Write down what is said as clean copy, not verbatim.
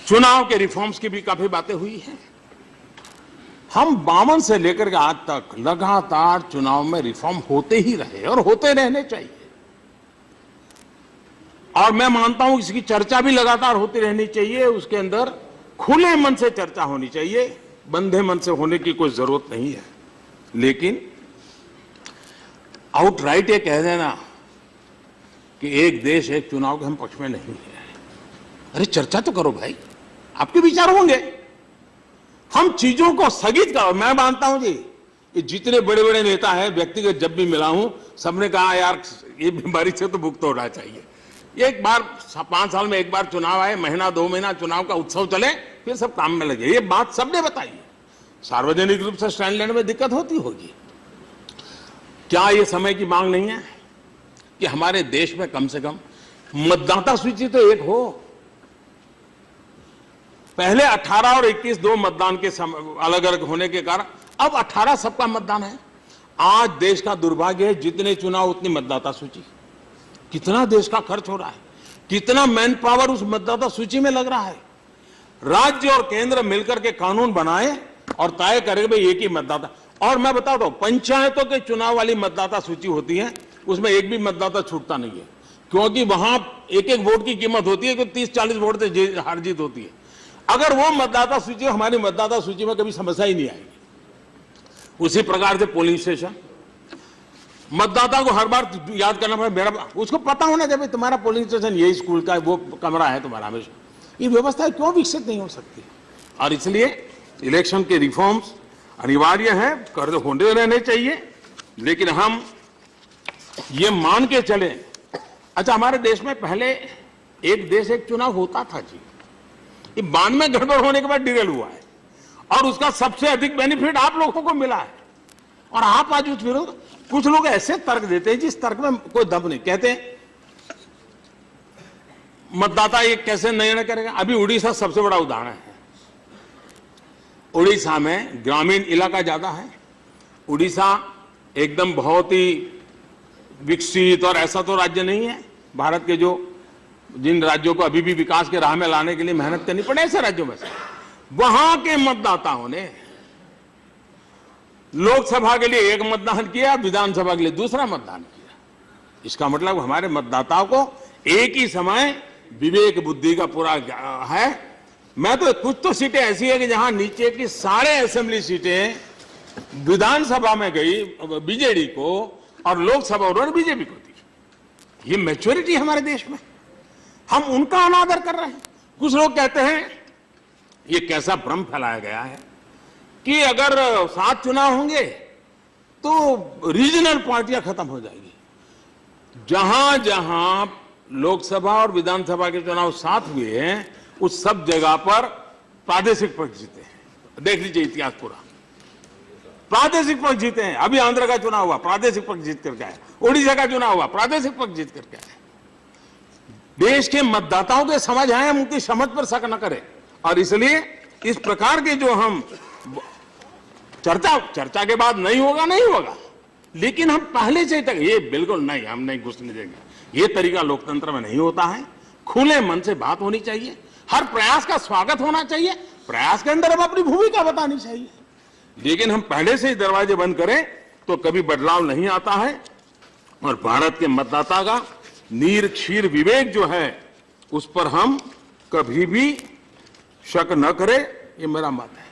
चुनाव के रिफॉर्म्स की भी काफी बातें हुई हैं। हम 52 से लेकर के आज तक लगातार चुनाव में रिफॉर्म होते ही रहे और होते रहने चाहिए, और मैं मानता हूं इसकी चर्चा भी लगातार होती रहनी चाहिए। उसके अंदर खुले मन से चर्चा होनी चाहिए, बंधे मन से होने की कोई जरूरत नहीं है। लेकिन आउटराइट ये कह देना कि एक देश एक चुनाव के हम पक्ष में नहीं है, अरे चर्चा तो करो भाई, आपके विचार होंगे। हम चीजों को स्थगित करो। मैं मानता हूं जी कि जितने बड़े बड़े नेता हैं, व्यक्तिगत जब भी मिला हूं, सबने कहा यार ये बीमारी से तो मुक्त होना चाहिए। एक बार 5 साल में एक बार चुनाव आए, महीना 2 महीना चुनाव का उत्सव चले, फिर सब काम में लगे। ये बात सबने बताई है। सार्वजनिक रूप से स्टैंड लेने में दिक्कत होती होगी। क्या ये समय की मांग नहीं है कि हमारे देश में कम से कम मतदाता सूची तो एक हो? पहले 18 और 21 दो मतदान के अलग अलग होने के कारण अब 18 सबका मतदान है। आज देश का दुर्भाग्य है, जितने चुनाव उतनी मतदाता सूची। कितना देश का खर्च हो रहा है, कितना मैन पावर उस मतदाता सूची में लग रहा है। राज्य और केंद्र मिलकर के कानून बनाए और तय करे भाई एक ही मतदाता। और मैं बताता हूं, पंचायतों के चुनाव वाली मतदाता सूची होती है, उसमें एक भी मतदाता छूटता नहीं है, क्योंकि वहां एक एक वोट की कीमत होती है कि 30-40 वोट से हार जीत होती है। अगर वो मतदाता सूची हमारी मतदाता सूची में कभी समस्या ही नहीं आएगी। उसी प्रकार से पोलिंग स्टेशन, मतदाता को हर बार याद करना पड़े, मेरा उसको पता होना चाहिए तुम्हारा पोलिंग स्टेशन यही स्कूल का वो कमरा है तुम्हारा। हमेशा ये व्यवस्था क्यों विकसित नहीं हो सकती? और इसलिए इलेक्शन के रिफॉर्म्स अनिवार्य है, कर होने रहने चाहिए। लेकिन हम ये मान के चले, अच्छा हमारे देश में पहले एक देश एक चुनाव होता था जी, ये 92 में गड़बड़ होने के बाद डिरेल हुआ है, और उसका सबसे अधिक बेनिफिट आप लोगों को मिला है। और आप आज उस विरोध, कुछ लोग ऐसे तर्क देते हैं जिस तर्क में कोई दम नहीं। कहते हैं मतदाता ये कैसे निर्णय करेगा। अभी उड़ीसा सबसे बड़ा उदाहरण है। उड़ीसा में ग्रामीण इलाका ज्यादा है। उड़ीसा एकदम बहुत ही विकसित और ऐसा तो राज्य नहीं है भारत के, जो जिन राज्यों को अभी भी विकास के राह में लाने के लिए मेहनत करनी पड़े, ऐसे राज्यों में से वहां के मतदाताओं ने लोकसभा के लिए एक मतदान किया, विधानसभा के लिए दूसरा मतदान किया। इसका मतलब हमारे मतदाताओं को एक ही समय विवेक बुद्धि का पूरा है। मैं तो कुछ तो सीटें ऐसी है कि जहां नीचे की सारे असेंबली सीटें विधानसभा में गई बीजेडी को और लोकसभा उन्होंने बीजेपी को दी। ये मैच्योरिटी हमारे देश में, हम उनका अनादर कर रहे हैं। कुछ लोग कहते हैं, ये कैसा भ्रम फैलाया गया है कि अगर 7 चुनाव होंगे तो रीजनल पार्टियां खत्म हो जाएगी। जहां जहां लोकसभा और विधानसभा के चुनाव साथ हुए हैं, उस सब जगह पर प्रादेशिक पक्ष जीते हैं। देख लीजिए इतिहास पूरा, प्रादेशिक पक्ष जीते हैं। अभी आंध्र का चुनाव हुआ, प्रादेशिक पक्ष जीत करके आया। उड़ीसा का चुनाव हुआ, प्रादेशिक पक्ष जीत करके आया। देश के मतदाताओं के समझ आए, हम उनकी समझ पर शक न करें। और इसलिए इस प्रकार के जो हम चर्चा के बाद नहीं होगा, लेकिन हम पहले से तक ये बिल्कुल नहीं, हम नहीं घुसने देंगे। ये तरीका लोकतंत्र में नहीं होता है। खुले मन से बात होनी चाहिए, हर प्रयास का स्वागत होना चाहिए, प्रयास के अंदर हम अपनी भूमिका बतानी चाहिए। लेकिन हम पहले से ही दरवाजे बंद करें तो कभी बदलाव नहीं आता है। और भारत के मतदाता का नीर क्षीर विवेक जो है, उस पर हम कभी भी शक न करें, ये मेरा मत है।